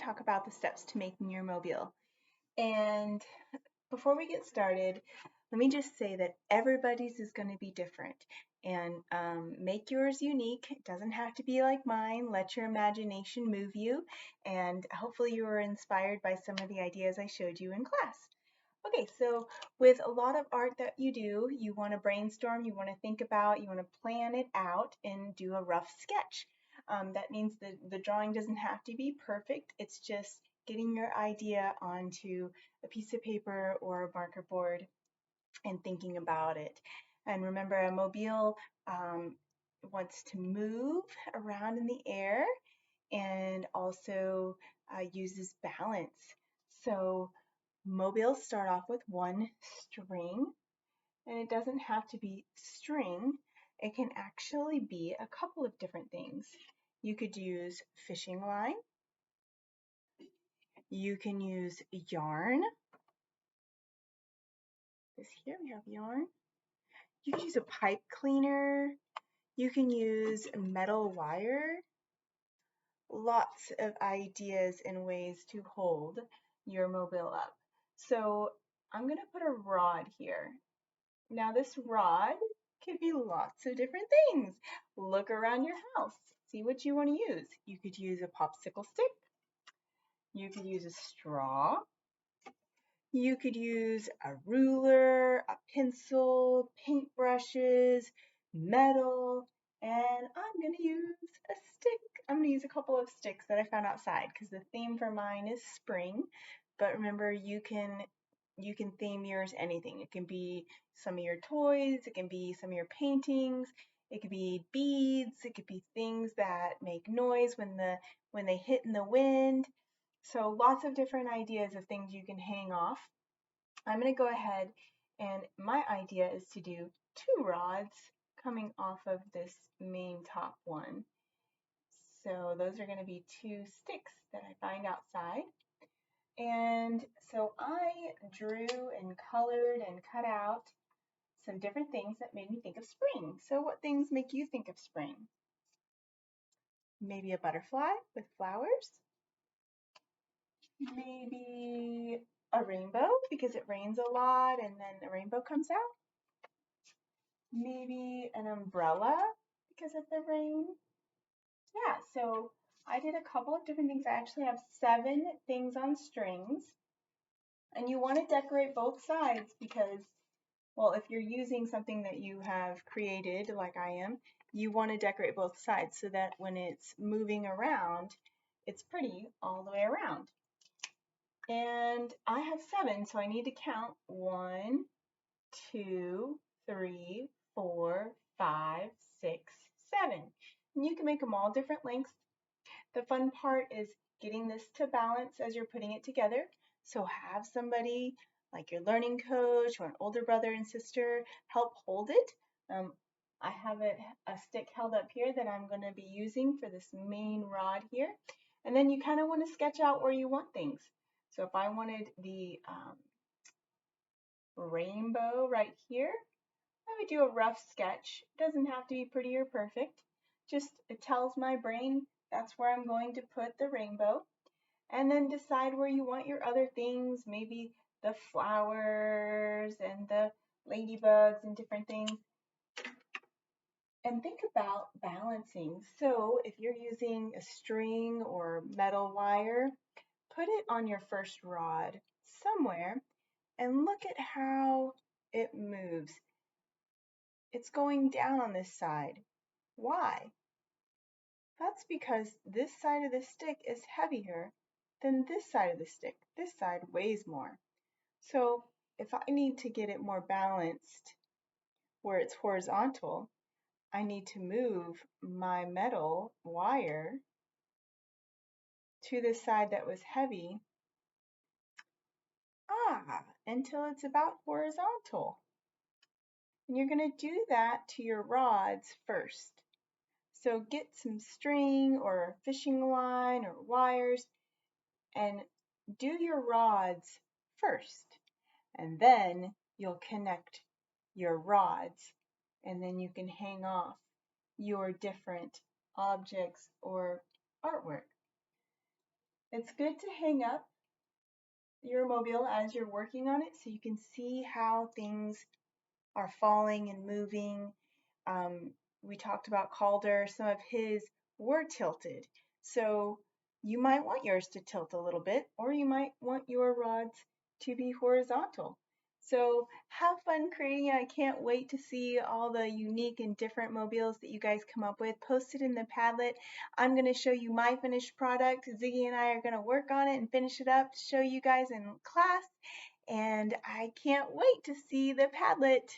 talk about the steps to making your mobile. And before we get started, let me just say that everybody's is going to be different. And make yours unique. It doesn't have to be like mine. Let your imagination move you. And hopefully you were inspired by some of the ideas I showed you in class. Okay, so with a lot of art that you do, you want to brainstorm, you want to think about, you want to plan it out and do a rough sketch. That means the drawing doesn't have to be perfect. It's just getting your idea onto a piece of paper or a marker board and thinking about it. And remember, a mobile wants to move around in the air and also uses balance. So mobiles start off with one string, and it doesn't have to be string. It can actually be a couple of different things. You could use fishing line. You can use yarn. This here we have yarn. You can use a pipe cleaner. You can use metal wire. Lots of ideas and ways to hold your mobile up. So I'm going to put a rod here. Now this rod could be lots of different things. Look around your house. See what you want to use. You could use a popsicle stick. You could use a straw. You could use a ruler, a pencil, paintbrushes, metal, and I'm going to use a stick. I'm going to use a couple of sticks that I found outside because the theme for mine is spring. But remember, you can theme yours anything. It can be some of your toys, it can be some of your paintings, it could be beads, it could be things that make noise when they hit in the wind. So lots of different ideas of things you can hang off. I'm going to go ahead and my idea is to do 2 rods coming off of this main top one. So those are going to be 2 sticks that I find outside. And so I drew and colored and cut out some different things that made me think of spring. So what things make you think of spring? Maybe a butterfly with flowers? Maybe a rainbow because it rains a lot and then the rainbow comes out? Maybe an umbrella because of the rain? Yeah, so I did a couple of different things. I actually have 7 things on strings. And you want to decorate both sides because, well, if you're using something that you have created, like I am, you want to decorate both sides so that when it's moving around, it's pretty all the way around. And I have 7, so I need to count 1, 2, 3, 4, 5, 6, 7. And you can make them all different lengths. The fun part is getting this to balance as you're putting it together. So have somebody like your learning coach or an older brother and sister help hold it. I have a stick held up here that I'm going to be using for this main rod here. And then you kind of want to sketch out where you want things. So if I wanted the rainbow right here, I would do a rough sketch. It doesn't have to be pretty or perfect. Just it tells my brain that's where I'm going to put the rainbow. And then decide where you want your other things, maybe the flowers and the ladybugs and different things. And think about balancing. So if you're using a string or metal wire, put it on your first rod somewhere and look at how it moves. It's going down on this side. Why? That's because this side of the stick is heavier than this side of the stick. This side weighs more. So if I need to get it more balanced where it's horizontal, I need to move my metal wire to the side that was heavy until it's about horizontal. And you're going to do that to your rods first. So get some string or fishing line or wires and do your rods first. And then you'll connect your rods and then you can hang off your different objects or artwork. It's good to hang up your mobile as you're working on it so you can see how things are falling and moving. Um, we talked about Calder, some of his were tilted. So you might want yours to tilt a little bit, or you might want your rods to be horizontal. So have fun creating it. I can't wait to see all the unique and different mobiles that you guys come up with. Post it in the Padlet. I'm going to show you my finished product. Ziggy and I are going to work on it and finish it up to show you guys in class. And I can't wait to see the Padlet.